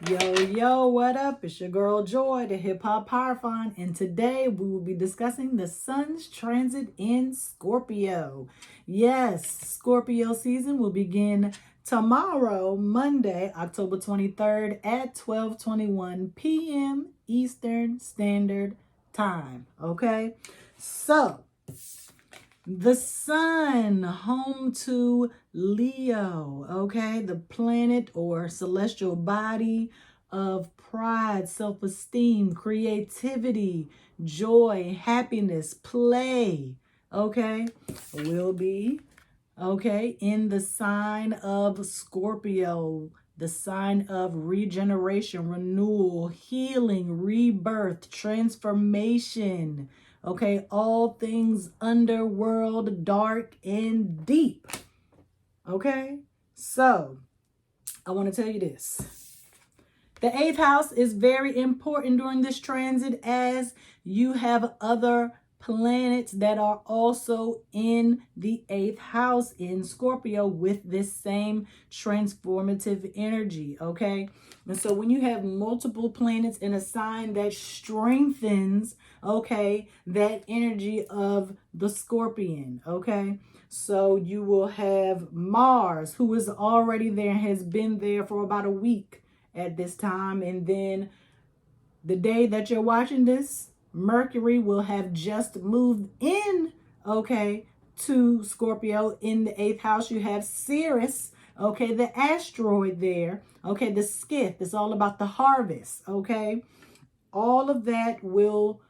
Yo, what up? It's your girl Joy, the Hip Hop Powerfine, and today we will be discussing the Sun's transit in Scorpio. Yes, Scorpio season will begin tomorrow, Monday, October 23rd at 12:21 p.m. Eastern Standard Time. Okay, so the sun, home to Leo, okay? The planet or celestial body of pride, self-esteem, creativity, joy, happiness, play, okay? Will be, okay, in the sign of Scorpio, the sign of regeneration, renewal, healing, rebirth, transformation. Okay, all things underworld, dark and deep. Okay, so I want to tell you this. The eighth house is very important during this transit as you have other planets that are also in the eighth house in Scorpio with this same transformative energy, okay? And so when you have multiple planets in a sign, that strengthens, okay, that energy of the Scorpion, okay? So you will have Mars, who is already there, has been there for about a week at this time, and then the day that you're watching this, Mercury will have just moved in, okay, to Scorpio in the eighth house. You have Sirius, okay, the asteroid there, okay, the skiff. It's all about the harvest, okay. All of that will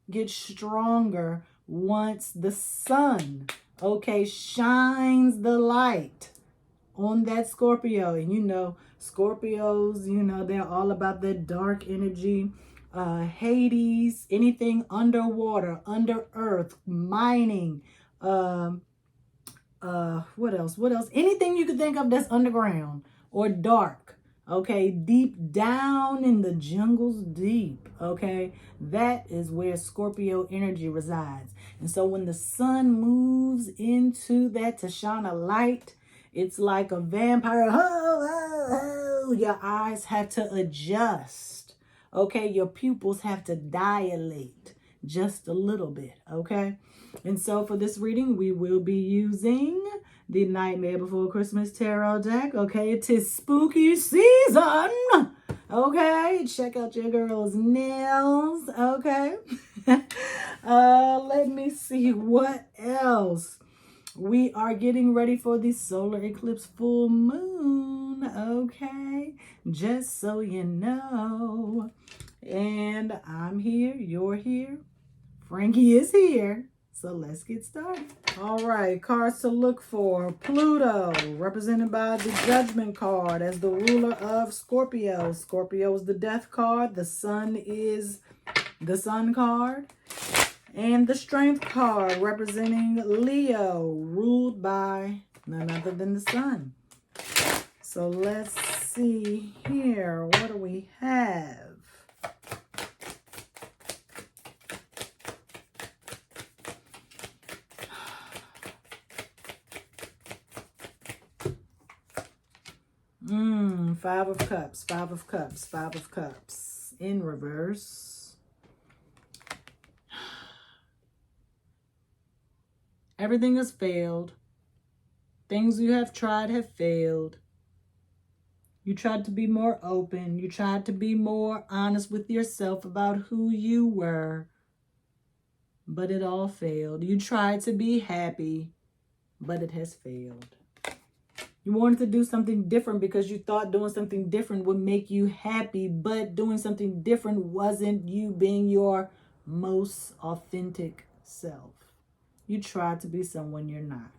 get stronger once the sun, okay, shines the light on that Scorpio. And you know, Scorpios, you know, they're all about that dark energy. Hades, anything underwater, under earth, mining, what else? Anything you could think of that's underground or dark, okay, deep down in the jungles deep, okay, that is where Scorpio energy resides. And so when the sun moves into that to shine a light, it's like a vampire. Your eyes have to adjust, okay, your pupils have to dilate just a little bit, okay. And so for this reading, we will be using the Nightmare Before Christmas Tarot deck. Okay, it is spooky season. Okay, check out your girl's nails. Okay. Let me see what else. We are getting ready for the solar eclipse full moon. Okay, just so you know. And I'm here, you're here, Frankie is here. So let's get started. All right, cards to look for. Pluto, represented by the Judgment card as the ruler of Scorpio. Scorpio is the death card. The sun is the sun card. And the Strength card, representing Leo, ruled by none other than the sun. So let's see here. What do we have? Five of Cups, Five of Cups, Five of Cups in reverse. Everything has failed. Things you have tried have failed. You tried to be more open. You tried to be more honest with yourself about who you were. But it all failed. You tried to be happy, but it has failed. You wanted to do something different because you thought doing something different would make you happy, but doing something different wasn't you being your most authentic self. You tried to be someone you're not.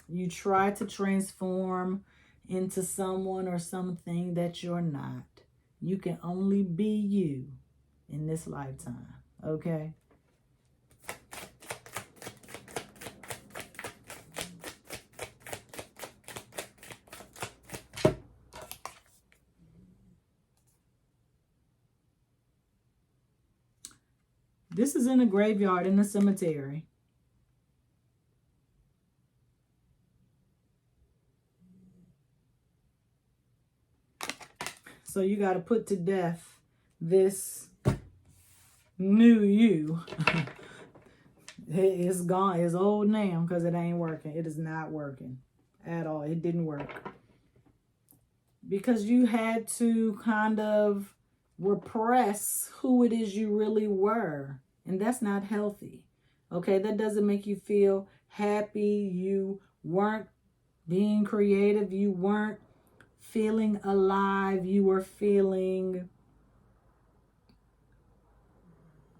You tried to transform into someone or something that you're not. You can only be you in this lifetime, okay? This is in a graveyard, in a cemetery. So you got to put to death this new you. It's gone. It's old now because it ain't working. It is not working at all. It didn't work. Because you had to kind of repress who it is you really were. And that's not healthy. Okay, that doesn't make you feel happy. You weren't being creative. You weren't feeling alive. You were feeling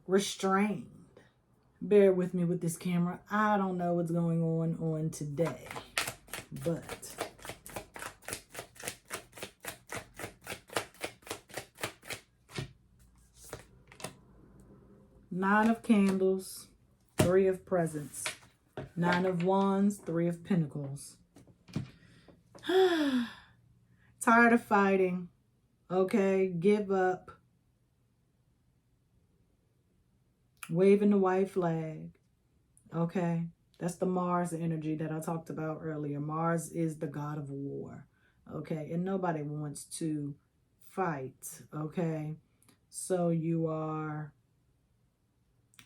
restrained. Bear with me with this camera. I don't know what's going on today, but Nine of Candles, Three of Presents, Nine of Wands, Three of Pentacles. Tired of fighting. Okay, give up. Waving the white flag. Okay, that's the Mars energy that I talked about earlier. Mars is the god of war. Okay, and nobody wants to fight. Okay, so you are...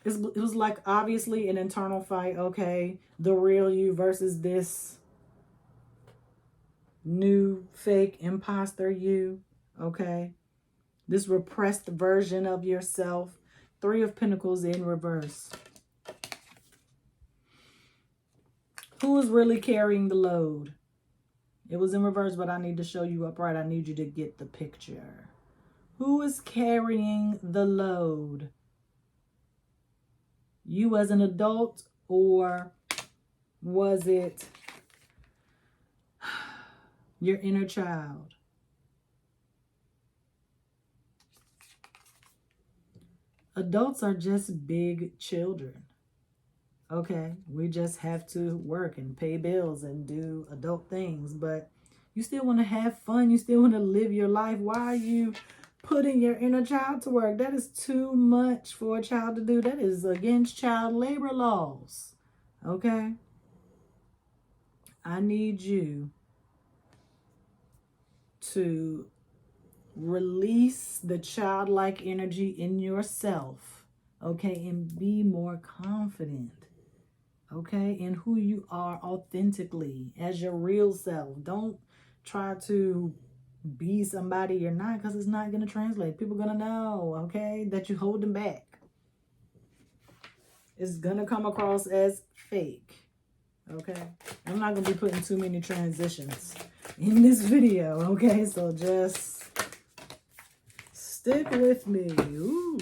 It was like obviously an internal fight. Okay, the real you versus this new fake imposter you. Okay, this repressed version of yourself. Three of Pentacles in reverse. Who is really carrying the load? It was in reverse, but I need to show you upright. I need you to get the picture. Who is carrying the load? You as an adult, or was it your inner child? Adults are just big children. Okay, we just have to work and pay bills and do adult things, but you still want to have fun. You still want to live your life. Why are you putting your inner child to work? That is too much for a child to do. That is against child labor laws. Okay, I need you to release the childlike energy in yourself, okay, and be more confident, okay, in who you are authentically as your real self. Don't try to be somebody you're not, because it's not going to translate. People are going to know, okay, that you hold them back. It's going to come across as fake, okay? I'm not going to be putting too many transitions in this video, okay? So just stick with me. Ooh.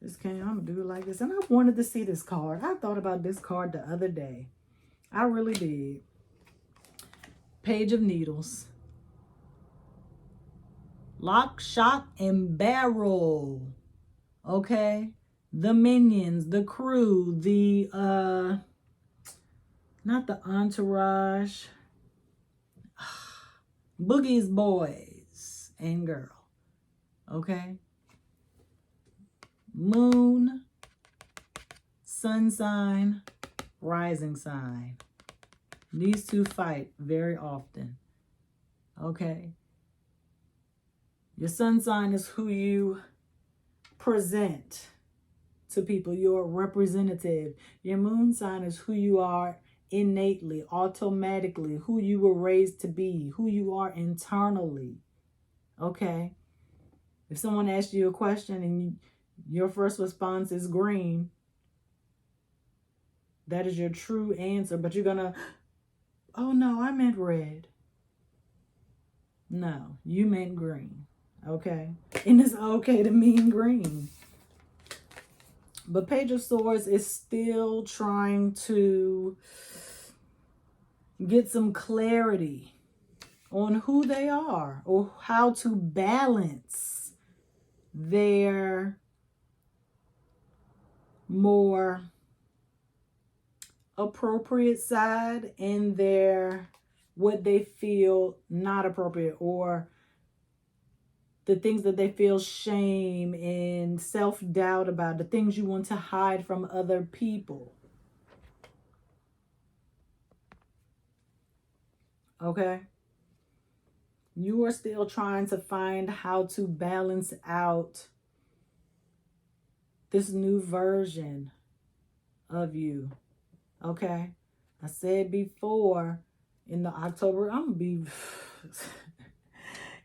This came, I'm going to do it like this. And I wanted to see this card. I thought about this card the other day. I really did. Page of Needles. Lock, shock, and barrel. Okay? The minions, the crew, the, not the entourage. Boogie's boys and girl. Okay? Moon, sun sign, rising sign. These two fight very often. Okay? Your sun sign is who you present to people. You're a representative. Your moon sign is who you are innately, automatically, who you were raised to be, who you are internally. Okay? If someone asks you a question and your first response is green, that is your true answer, but you're gonna, oh no, I meant red. No, you meant green. Okay? And it's okay to mean green. But Page of Swords is still trying to get some clarity on who they are or how to balance their more appropriate side and their what they feel not appropriate, or the things that they feel shame and self-doubt about, the things you want to hide from other people. Okay? You are still trying to find how to balance out this new version of you. Okay? I said before in the October, I'm going to be...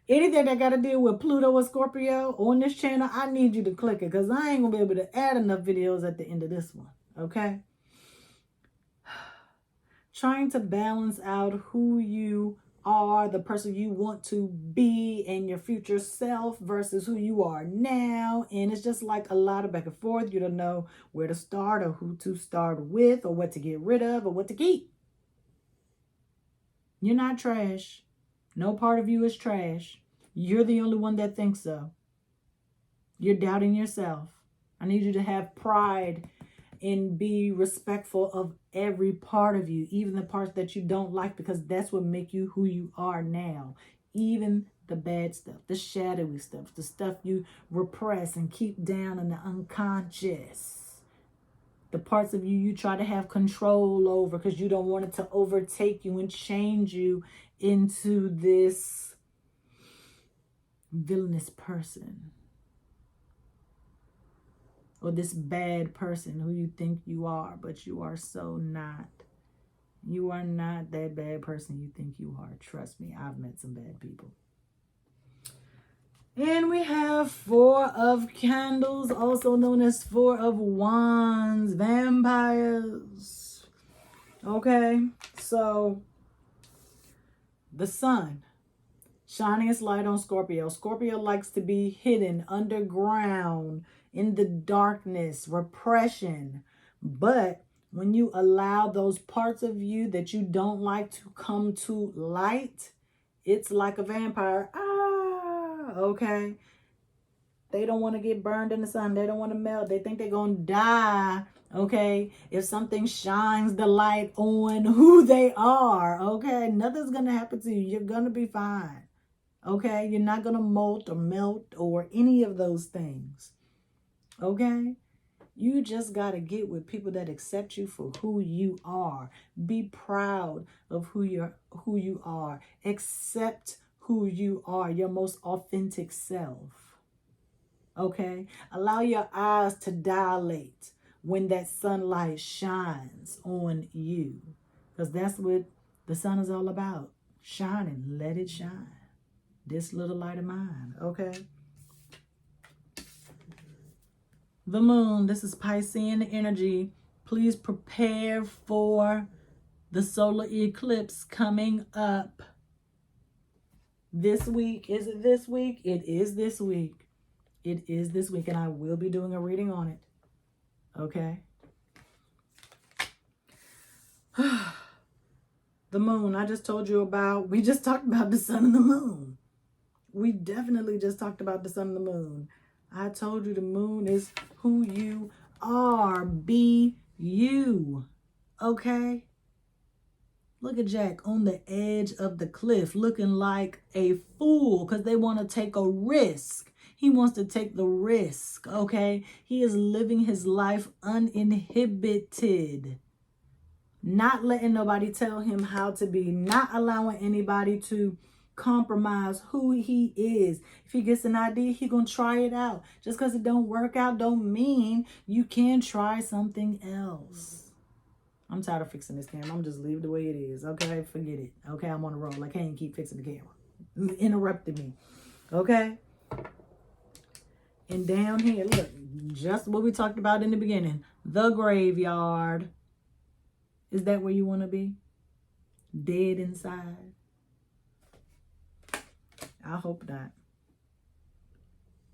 Anything that got to deal with Pluto or Scorpio on this channel, I need you to click it because I ain't going to be able to add enough videos at the end of this one. Okay? Trying to balance out who you are, the person you want to be, and your future self versus who you are now. And it's just like a lot of back and forth. You don't know where to start or who to start with or what to get rid of or what to keep. You're not trash. No part of you is trash. You're the only one that thinks so. You're doubting yourself. I need you to have pride and be respectful of every part of you, even the parts that you don't like, because that's what make you who you are now. Even the bad stuff, the shadowy stuff, the stuff you repress and keep down in the unconscious. The parts of you you try to have control over because you don't want it to overtake you and change you into this villainous person. Or this bad person who you think you are, but you are so not. You are not that bad person you think you are. Trust me, I've met some bad people. And we have Four of Candles, also known as Four of Wands, vampires. Okay, so the sun shining its light on Scorpio. Scorpio likes to be hidden underground, in the darkness, repression. But when you allow those parts of you that you don't like to come to light, it's like a vampire. Okay. They don't want to get burned in the sun. They don't want to melt. They think they're going to die. Okay. If something shines the light on who they are. Okay. Nothing's going to happen to you. You're going to be fine. Okay. You're not going to molt or melt or any of those things. Okay? You just got to get with people that accept you for who you are. Be proud of who you are. Accept who you are, your most authentic self. Okay? Allow your eyes to dilate when that sunlight shines on you. Because that's what the sun is all about. Shining. Let it shine. This little light of mine. Okay? The moon, this is Piscean energy. Please prepare for the solar eclipse coming up this week. Is it this week? It is this week. It is this week, and I will be doing a reading on it. Okay? The moon, I just told you about. We just talked about the sun and the moon. We definitely just talked about the sun and the moon. I told you the moon is who you are. Be you. Okay? Look at Jack on the edge of the cliff looking like a fool because they want to take a risk. He wants to take the risk. Okay? He is living his life uninhibited. Not letting nobody tell him how to be. Not allowing anybody to compromise who he is. If he gets an idea, he gonna try it out. Just because it don't work out don't mean you can't try something else. I'm tired of fixing this camera. I'm just leave it the way it is. Okay, forget it. Okay, I'm on a roll. I can't keep fixing the camera. Interrupted me. Okay. And down here, look, just what we talked about in the beginning. The graveyard. Is that where you want to be? Dead inside? I hope not.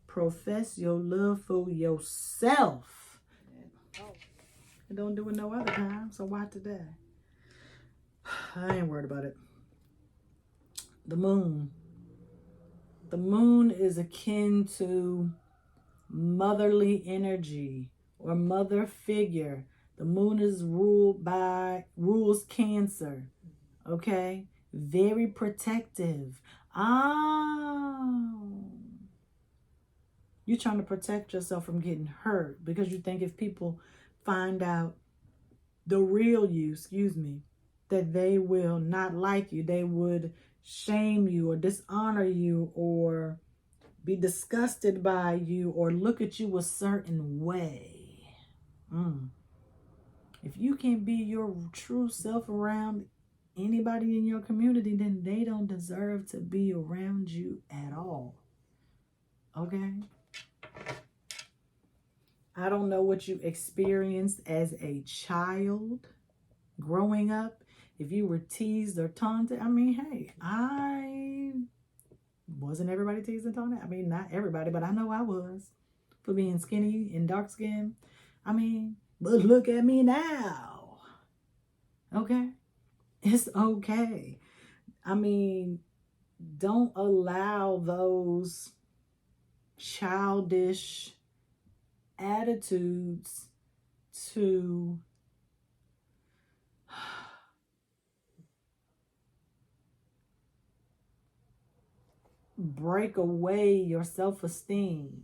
Profess your love for yourself. And don't do it no other time, so why today? I ain't worried about it. The moon. The moon is akin to motherly energy or mother figure. The moon is rules Cancer. Okay? Very protective. You're trying to protect yourself from getting hurt because you think if people find out the real you, that they will not like you. They would shame you or dishonor you or be disgusted by you or look at you a certain way. If you can't be your true self around anybody in your community, then they don't deserve to be around you at all. Okay? I don't know what you experienced as a child growing up. If you were teased or taunted, I mean, hey, I wasn't everybody teased and taunted. I mean, not everybody, but I know I was for being skinny and dark skinned. I mean, but look at me now. Okay? It's okay. I mean, don't allow those childish attitudes to break away your self-esteem.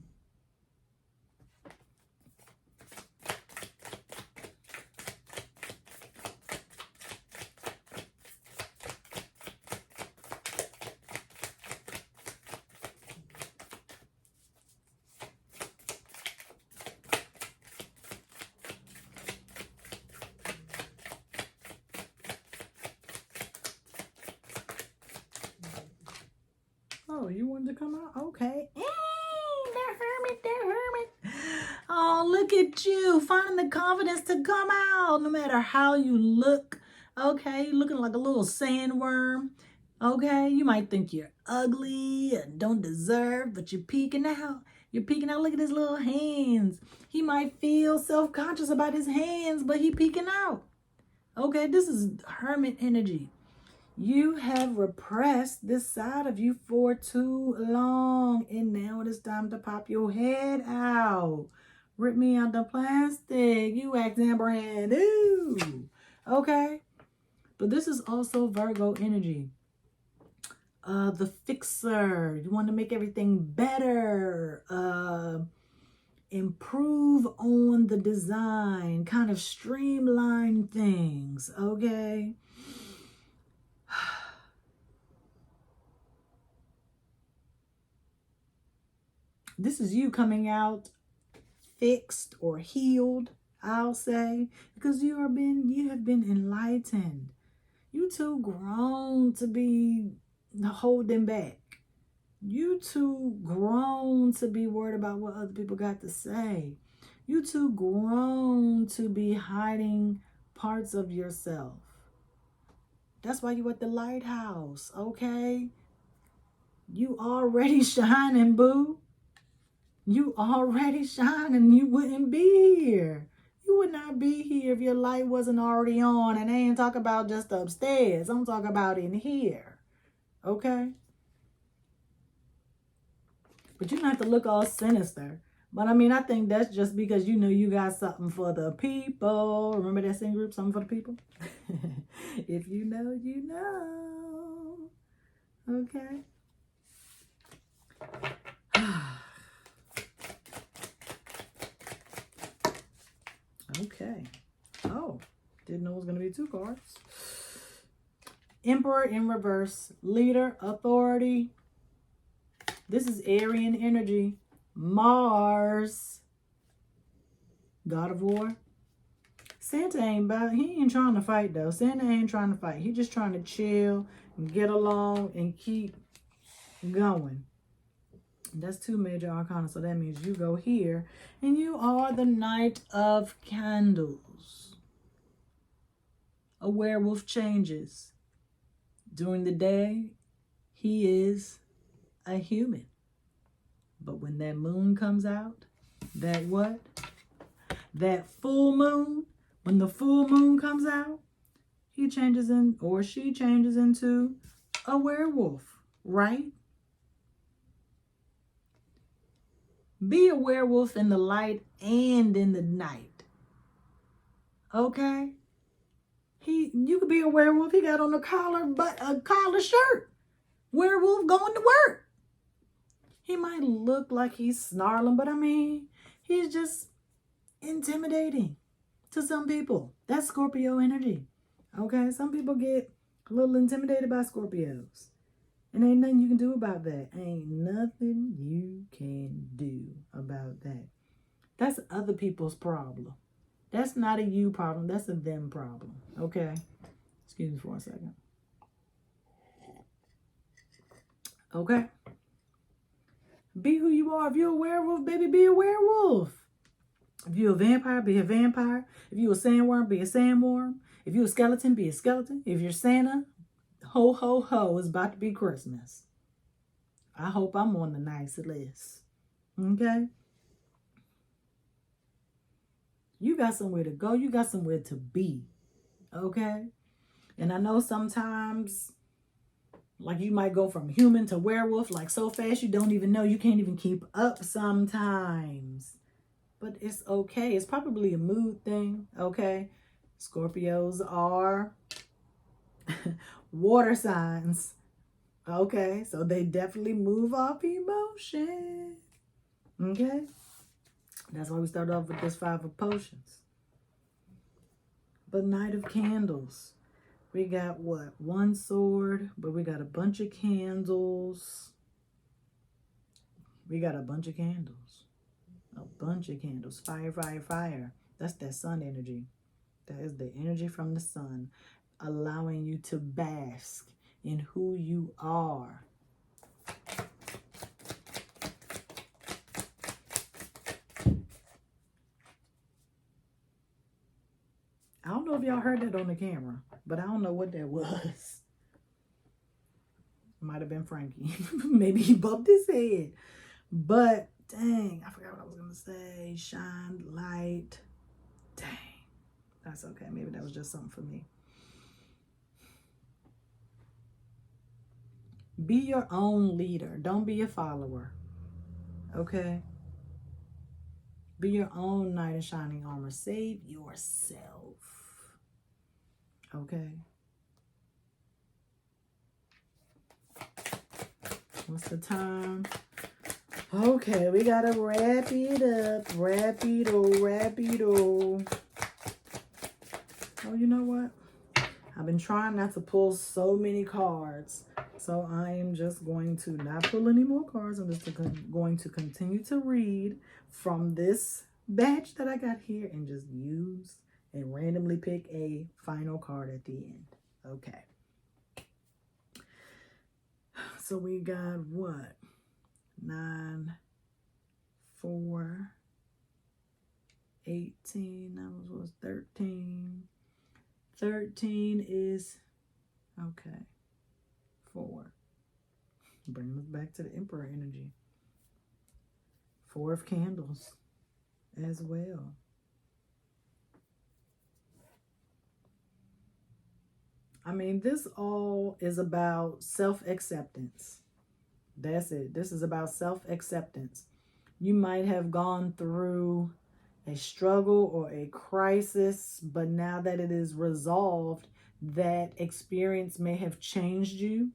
Oh, you wanted to come out? Okay. The hermit. Oh, look at you finding the confidence to come out no matter how you look. Okay, looking like a little sandworm. Okay, you might think you're ugly and don't deserve, but you're peeking out. You're peeking out. Look at his little hands. He might feel self-conscious about his hands, but he peeking out. Okay, this is hermit energy. You have repressed this side of you for too long, and now it is time to pop your head out. Rip me out the plastic. You acting brand new. Okay? But this is also Virgo energy. The fixer. You want to make everything better. Improve on the design. Kind of streamline things. Okay? This is you coming out fixed or healed, I'll say, because you have been enlightened. You too grown to be holding back. You too grown to be worried about what other people got to say. You too grown to be hiding parts of yourself. That's why you at the lighthouse, okay? You already shining, boo. You already shining. You wouldn't be here. You would not be here if your light wasn't already on. And I ain't talking about just upstairs. I'm talking about in here. Okay? But you don't have to look all sinister. But I mean, I think that's just because you know you got something for the people. Remember that singing group, Something for the People? If you know, you know. Okay? Okay. Oh, didn't know it was going to be 2 cards. Emperor in reverse. Leader, authority. This is Aryan energy. Mars. God of War. Santa he ain't trying to fight though. Santa ain't trying to fight. He just trying to chill and get along and keep going. That's 2 major arcana, so that means you go here. And you are the Knight of Candles. A werewolf changes. During the day, he is a human. But when that moon comes out, that what? That full moon, when the full moon comes out, he changes in, or she changes into a werewolf, right? Be a werewolf in the light and in the night. Okay? You could be a werewolf. He got on a collar shirt. Werewolf going to work. He might look like he's snarling, but I mean, he's just intimidating to some people. That's Scorpio energy. Okay? Some people get a little intimidated by Scorpios. And ain't nothing you can do about that. Ain't nothing you can do about that. That's other people's problem. That's not a you problem. That's a them problem. Okay? Excuse me for a second. Okay? Be who you are. If you're a werewolf, baby, be a werewolf. If you're a vampire, be a vampire. If you're a sandworm, be a sandworm. If you're a skeleton, be a skeleton. If you're Santa, ho, ho, ho, it's about to be Christmas. I hope I'm on the nice list. Okay? You got somewhere to go. You got somewhere to be. Okay? And I know sometimes, like, you might go from human to werewolf, like, so fast you don't even know. You can't even keep up sometimes. But it's okay. It's probably a mood thing. Okay? Scorpios are water signs. Okay? So they definitely move off emotion. Okay? That's why we started off with this 5 of potions. But Knight of Candles. We got what? 1 sword, but we got a bunch of candles. We got a bunch of candles. A bunch of candles. Fire, fire, fire. That's that sun energy. That is the energy from the sun, allowing you to bask in who you are. I don't know if y'all heard that on the camera, but I don't know what that was. Might have been Frankie. Maybe he bumped his head. But dang, I forgot what I was going to say. Shine light. Dang. That's okay. Maybe that was just something for me. Be your own leader. Don't be a follower. Okay? Be your own knight in shining armor. Save yourself. Okay? What's the time? Okay, we gotta wrap it up. Rapido. Oh, you know what? I've been trying not to pull so many cards. So I am just going to not pull any more cards. I'm just going to continue to read from this batch that I got here and just use and randomly pick a final card at the end. Okay. So we got what? 9, 4, 18. That was 13. 13 is, okay, 4. Bringing us back to the Emperor energy. 4 of candles as well. I mean, this all is about self-acceptance. That's it. This is about self-acceptance. You might have gone through a struggle or a crisis, but now that it is resolved, that experience may have changed you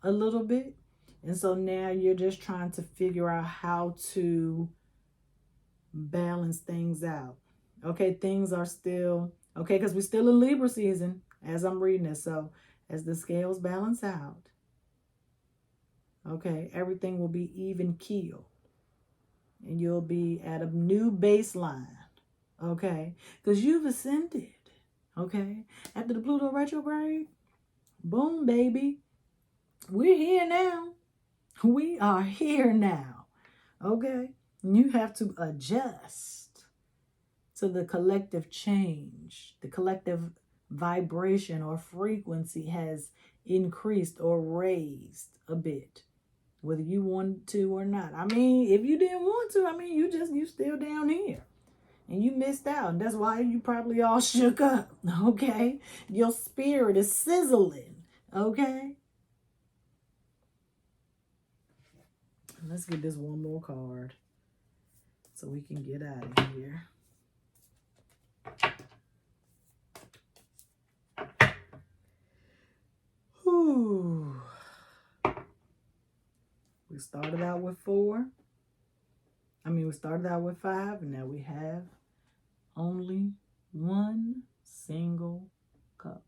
a little bit. And so now you're just trying to figure out how to balance things out. Okay, things are still, okay, because we're still in Libra season as I'm reading this. So as the scales balance out, okay, everything will be even keel. And you'll be at a new baseline, okay? Because you've ascended, okay? After the Pluto retrograde, boom, baby. We're here now. We are here now, okay? And you have to adjust to the collective change. The collective vibration or frequency has increased or raised a bit, whether you want to or not. I mean, if you didn't want to, I mean, you still down here. And you missed out. And that's why you probably all shook up, okay? Your spirit is sizzling, okay? Let's get this one more card so we can get out of here. Whew. We started out with 4. We started out with 5, and now we have only 1 single cup.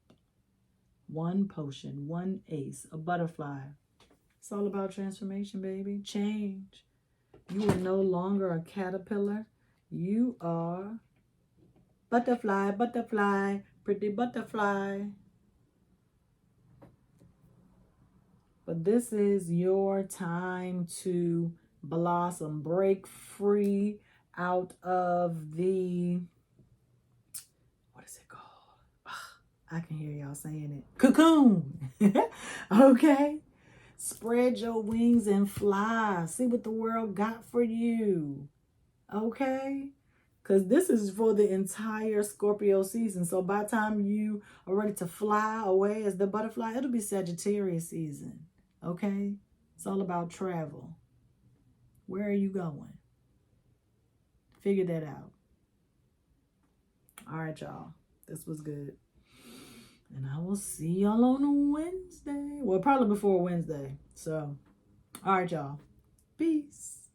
1 potion, 1 ace, a butterfly, It's all about transformation, baby. Change. You are no longer a caterpillar. You are butterfly, butterfly, pretty butterfly. But this is your time to blossom, break free out of the, what is it called? I can hear y'all saying it. Cocoon. Okay? Spread your wings and fly. See what the world got for you. Okay? Because this is for the entire Scorpio season. So by the time you are ready to fly away as the butterfly, it'll be Sagittarius season. Okay? It's all about travel. Where are you going? Figure that out. All right, y'all. This was good. And I will see y'all on Wednesday. Well, probably before Wednesday. So, all right, y'all. Peace.